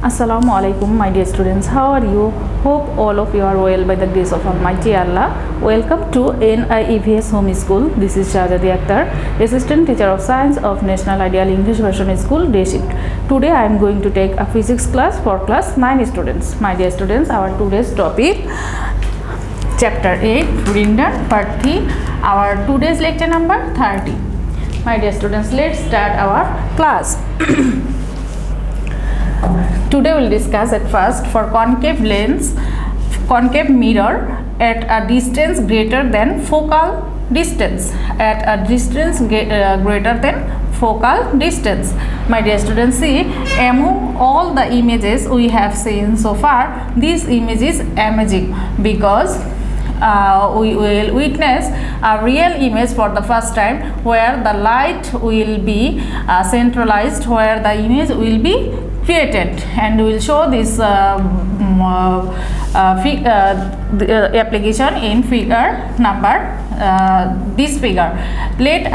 Assalamu alaikum, my dear students. How are you? Hope all of you are well by the grace of Almighty Allah. Welcome to NIEVS Home School. This is Shahjadi Akter, Assistant Teacher of Science of National Ideal English Version School, Day Shift. Today I am going to take a physics class for class 9 students. My dear students, our today's topic, Chapter 8, Render, Part 3. Our today's lecture number 30. My dear students, let's start our class. Today we will discuss at first for concave lens, concave mirror at a distance greater than focal distance, at a distance greater than focal distance. My dear students, see, among all the images we have seen so far, this image is amazing because we will witness a real image for the first time where the light will be centralized, where the image will be created, and we will show this application in figure number this figure. Let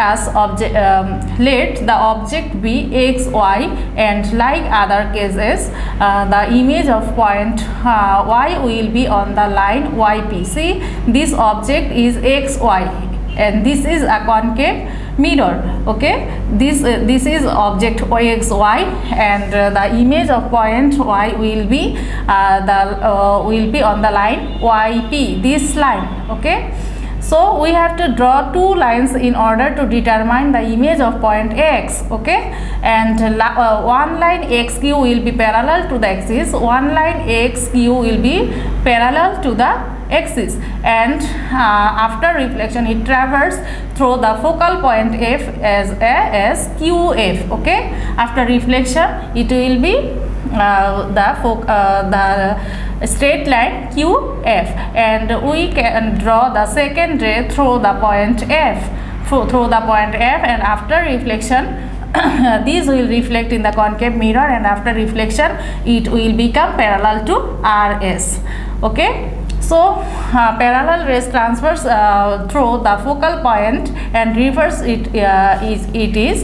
the object be x, y, and like other cases the image of point y will be on the line yp. See, this object is x, y, and this is a concave mirror. Okay, this is object x, y, and the image of point y will be on the line yp, this line. Okay, so we have to draw two lines in order to determine the image of point x. Okay, and one line xq will be parallel to the axis, one line xq will be parallel to the axis, and after reflection it traverses through the focal point f as qf. Okay, after reflection it will be the straight line qf, and we can draw the second ray through the point f, and after reflection these will reflect in the concave mirror, and after reflection it will become parallel to rs. Okay, so parallel rays transfers through the focal point and reverse it is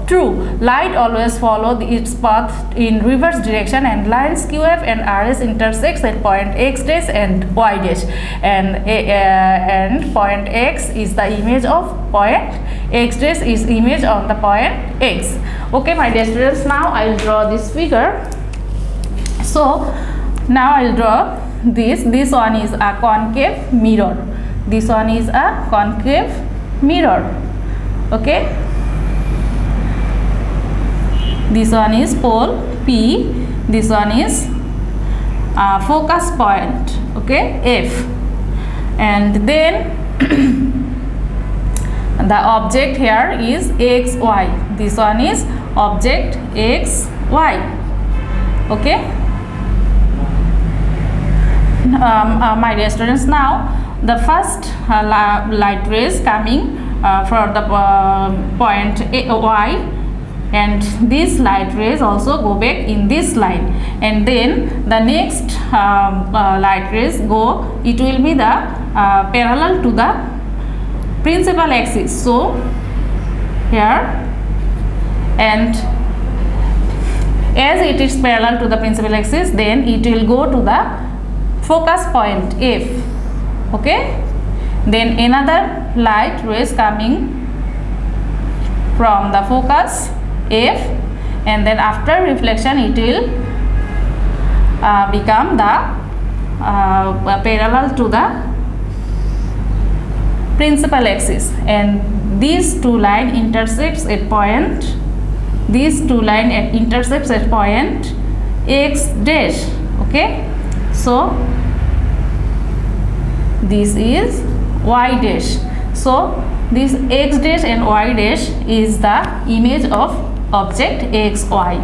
true. Light always follow its path in reverse direction, and lines qf and rs intersects at point x dash and y dash, and point x is the image of point x dash is image on the point x. Okay, my dear students, now I will draw this figure. So now I will draw this one is a concave mirror, this one is a concave mirror. Okay, this one is pole p, this one is focus point, okay, f, and then the object here is x, y, this one is object x, y. Okay, my dear students, now the first light rays coming from the point y, and these light rays also go back in this line, and then the next light rays go, it will be the parallel to the principal axis. So here, and as it is parallel to the principal axis, then it will go to the focus point f. Okay, then another light rays coming from the focus f, and then after reflection it will become the parallel to the principal axis, and these two line intersects at point, these two line intersects at point x dash. Okay, so this is y dash. So this x dash and y dash is the image of object x, y.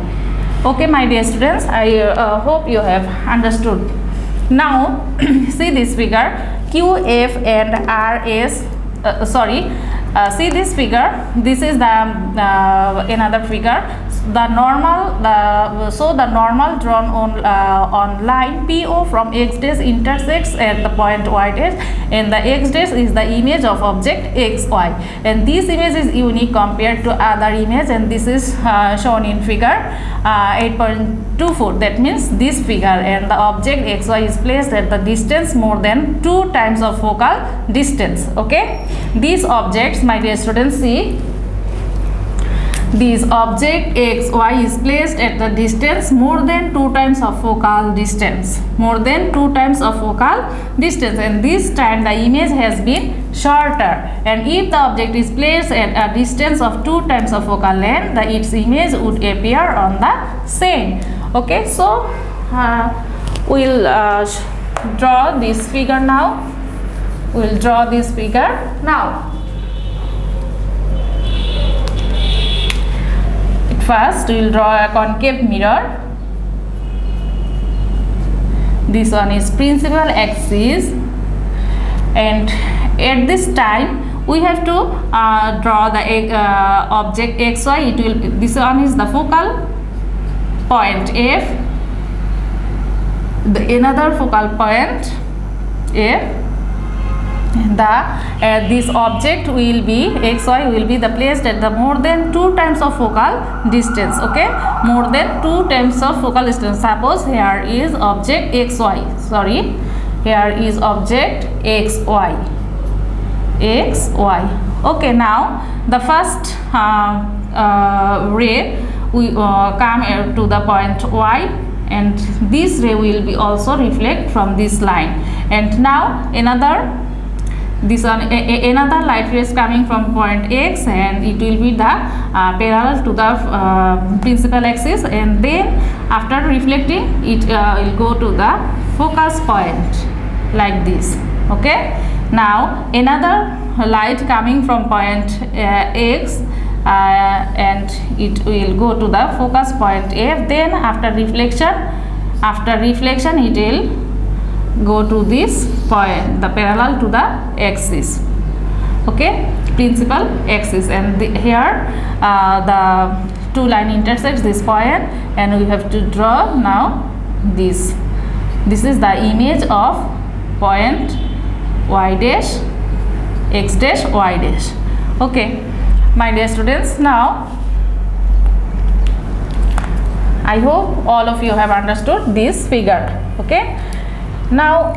Okay, my dear students, I hope you have understood. Now see this figure, qf and rs, see this figure, this is the another figure. the normal drawn on line PO from x dash intersects at the point y dash, and the x dash is the image of object xy, and this image is unique compared to other image, and this is shown in figure 8.24. that means this figure, and the object xy is placed at the distance more than 2 times of focal distance. Okay, these objects, my dear students, see, this object xy is placed at the distance more than 2 times of focal distance, and this time the image has been shorter, and if the object is placed at a distance of 2 times of focal length, its image would appear on the same. Okay, so we'll draw this figure now. First, we will draw a concave mirror. This one is principal axis, and at this time we have to draw the object xy. This one is the focal point F, another focal point F. This object will be xy will be placed at the more than 2 times of focal distance. Okay, more than 2 times of focal distance. Suppose here is object xy. Here is object xy. Okay, now the first ray we come to the point y, and this ray will be also reflect from this line, and now another light rays coming from point x, and it will be the parallel to the principal axis, and then after reflecting it will go to the focus point like this. Okay, now another light coming from point x, and it will go to the focus point F, then after reflection it will go to this point, the parallel to the axis. Okay, principal axis, and here the 2 line intersects this point, and we have to draw now this is the image of point y dash, x dash, y dash. Okay, my dear students, now I hope all of you have understood this figure. Okay, now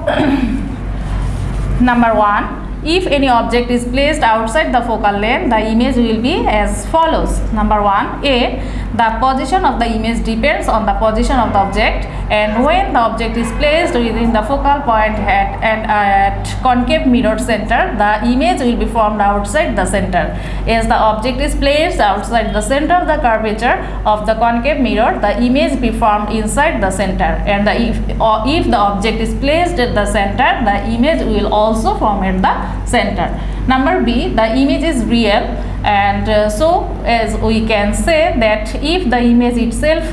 number 1, if any object is placed outside the focal length, the image will be as follows. Number 1, A, the position of the image depends on the position of the object, and when the object is placed within the focal point at concave mirror center, the image will be formed outside the center. As the object is placed outside the center of the curvature of the concave mirror, the image be formed inside the center, and if the object is placed at the center, the image will also form at the center. Number B, the image is real, and so as we can say that if the image itself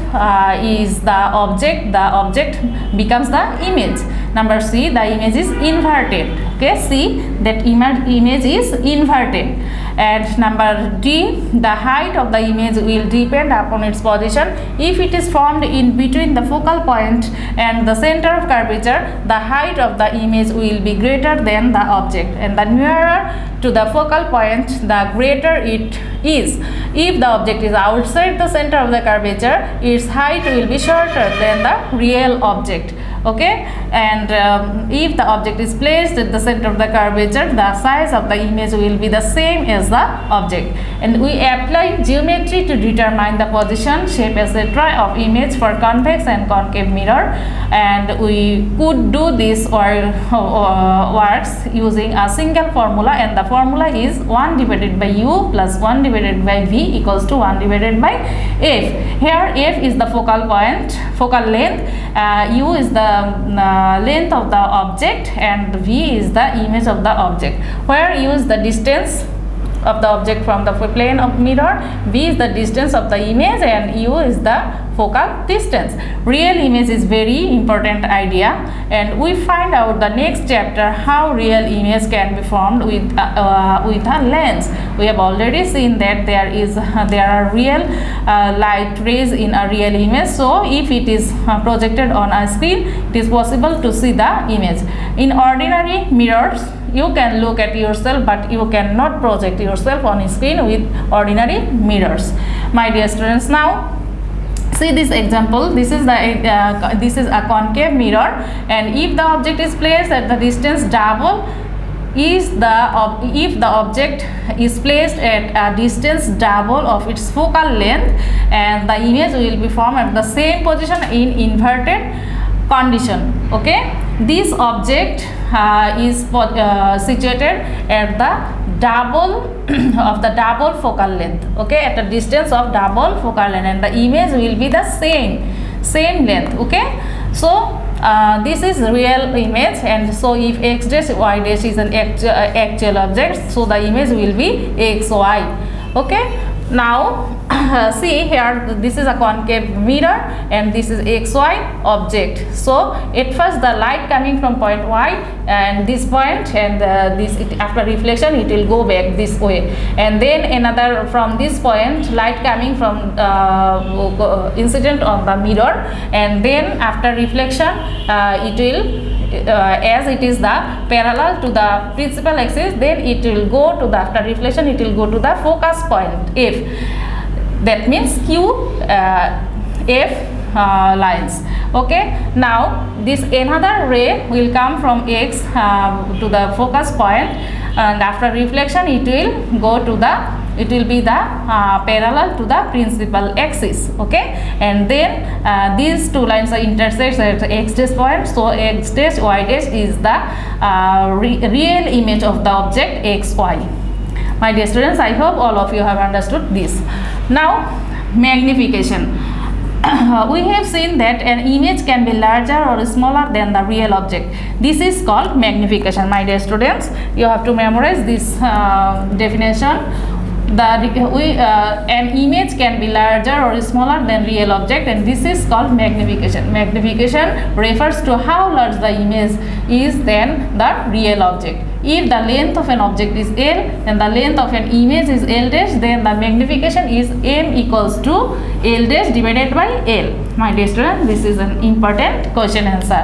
is the object becomes the image. Number C, the image is inverted. Okay, see that image is inverted. And number D, the height of the image will depend upon its position. If it is formed in between the focal point and the center of curvature, the height of the image will be greater than the object, and the nearer to the focal point, the greater it is. If the object is outside the center of the curvature, its height will be shorter than the real object. Okay, and if the object is placed at the center of the curvature, the size of the image will be the same as the object. And we apply geometry to determine the position, shape, etc. of image for convex and concave mirror, and we could do this works using a single formula, and the formula is 1 divided by u plus 1 divided by v equals to 1 divided by f. Here f is the focal length, u is the length of the object, and v is the image of the object. Where u is the distance of the object from the plane of mirror, v is the distance of the image, and u is the focal distance. Real image is very important idea, and we find out the next chapter how real image can be formed with a lens. We have already seen that there are real light rays in a real image, so if it is projected on a screen, it is possible to see the image. In ordinary mirrors, you can look at yourself, but you cannot project yourself on a screen with ordinary mirrors. My dear students, now see this example. This is a concave mirror, and if the object is placed at the distance double if the object is placed at a distance double of its focal length, and the image will be formed at the same position in inverted condition. Okay, this object is situated at the double of the double focal length. Okay, at a distance of double focal length, and the image will be the same length. Okay, so this is real image, and so if x dash y dash is an actual object, so the image will be xy. Okay, now see here, this is a concave mirror and this is xy object. So at first the light coming from point y and this point, and after reflection it will go back this way, and then another from this point light coming from incident on the mirror, and then after reflection it will as it is the parallel to the principal axis, then it will go to the, after reflection it will go to the focus point F. That means Q F lines. Okay, now this another ray will come from X to the focus point, and after reflection it will go to the, it will be the parallel to the principal axis. Okay, and then these two lines are intersect at x dash point, so x dash y dash is the real image of the object xy. My dear students, I hope all of you have understood this. Now magnification. We have seen that an image can be larger or smaller than the real object. This is called magnification. My dear students, you have to memorize this definition. An image can be larger or smaller than real object, and this is called magnification. Magnification refers to how large the image is than the real object. If the length of an object is L and the length of an image is L dash, then the magnification is M equals to L dash divided by L. My dear students, this is an important question answer.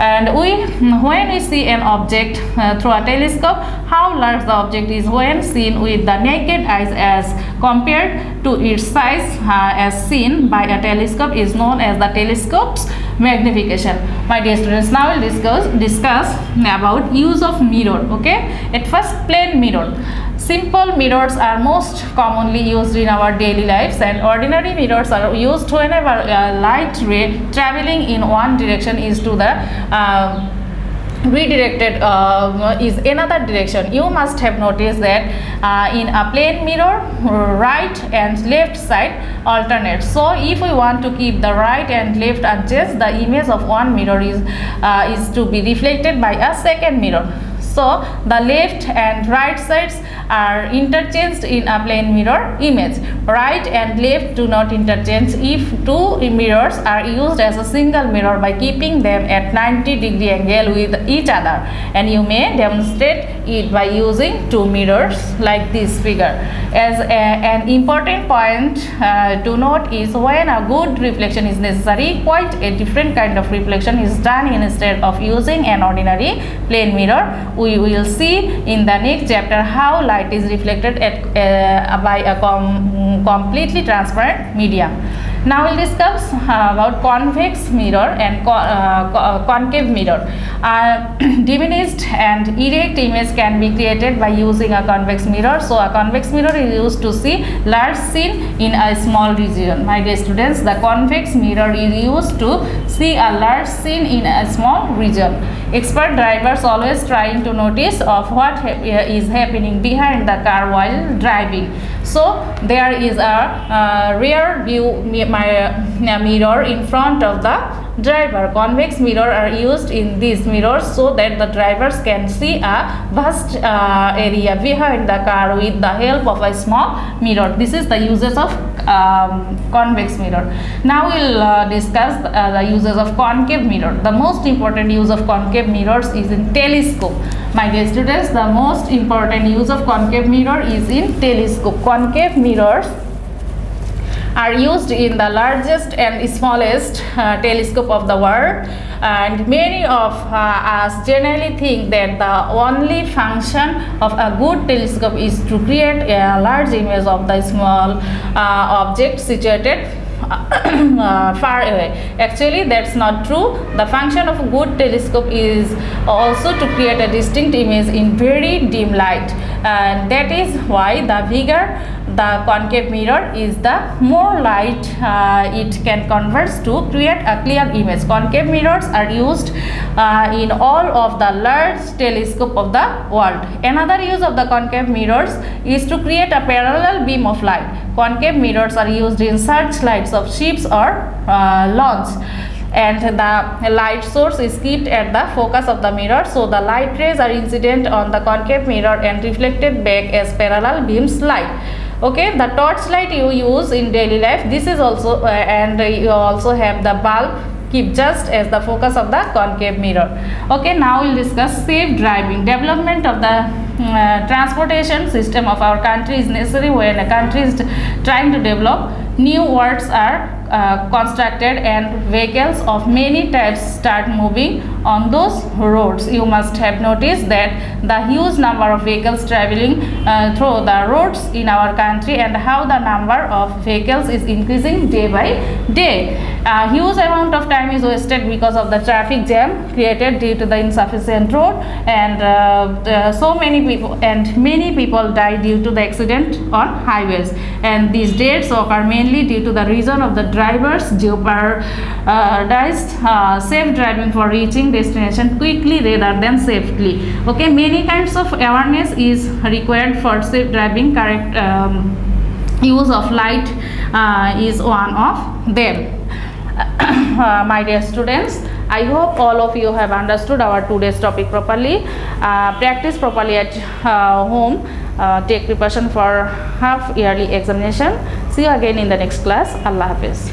And when we see an object through a telescope, how large the object is when seen with the naked eyes as compared to its size as seen by a telescope is known as the telescope's magnification. My dear students, now we'll discuss about use of mirror. Okay, at first, plane mirror. Simple mirrors are most commonly used in our daily lives, and ordinary mirrors are used whenever a light ray traveling in one direction is to the redirected is another direction. You must have noticed that in a plane mirror, right and left side alternate. So if we want to keep the right and left unchanged, the image of one mirror is to be reflected by a second mirror. So the left and right sides are interchanged in a plane mirror image. Right and left do not interchange if two mirrors are used as a single mirror by keeping them at 90-degree angle with each other, and you may demonstrate it by using two mirrors like this figure. As an important point to note is when a good reflection is necessary, quite a different kind of reflection is done instead of using an ordinary plane mirror. We will see in the next chapter how light is reflected by a completely transparent medium. Now we'll discuss about convex mirror and concave mirror. Diminished and erect image can be created by using a convex mirror. So a convex mirror is used to see large scene in a small region. My dear students, the convex mirror is used to see a large scene in a small region. Expert drivers always trying to notice of what is happening behind the car while driving. So there is a rear view mirror in front of the driver. Convex mirror are used in these mirrors so that the drivers can see a vast area behind the car with the help of a small mirror. This is the uses of convex mirror. Now we'll discuss the uses of concave mirror. The most important use of concave mirrors is in telescope. My dear students, the most important use of concave mirror is in telescope. Concave mirrors are used in the largest and smallest telescope of the world, and many of us generally think that the only function of a good telescope is to create a large image of the small object situated far away. Actually, that's not true. The function of a good telescope is also to create a distinct image in very dim light, and that is why the bigger the concave mirror is, the more light it can convert to create a clear image. Concave mirrors are used in all of the large telescope of the world. Another use of the concave mirrors is to create a parallel beam of light. Concave mirrors are used in searchlights of ships or launch, and the light source is kept at the focus of the mirror, so the light rays are incident on the concave mirror and reflected back as parallel beams light. Okay, the torchlight you use in daily life, this is also and you also have the bulb keep just as the focus of the concave mirror. Okay, now we'll discuss safe driving. Development of the transportation system of our country is necessary when a country is trying to develop. New worlds are constructed and vehicles of many types start moving on those roads. You must have noticed that the huge number of vehicles traveling through the roads in our country, and how the number of vehicles is increasing day by day. A huge amount of time is wasted because of the traffic jam created due to the insufficient road, and so many people die due to the accident on highways, and these deaths occur mainly due to the reason of the drivers jeopardized safe driving for reaching destination quickly rather than safely. Okay, many kinds of awareness is required for safe driving. Correct use of light is one of them. My dear students, I hope all of you have understood our today's topic properly. Practice properly at home. Take preparation for half yearly examination. See you again in the next class. Allah Hafiz.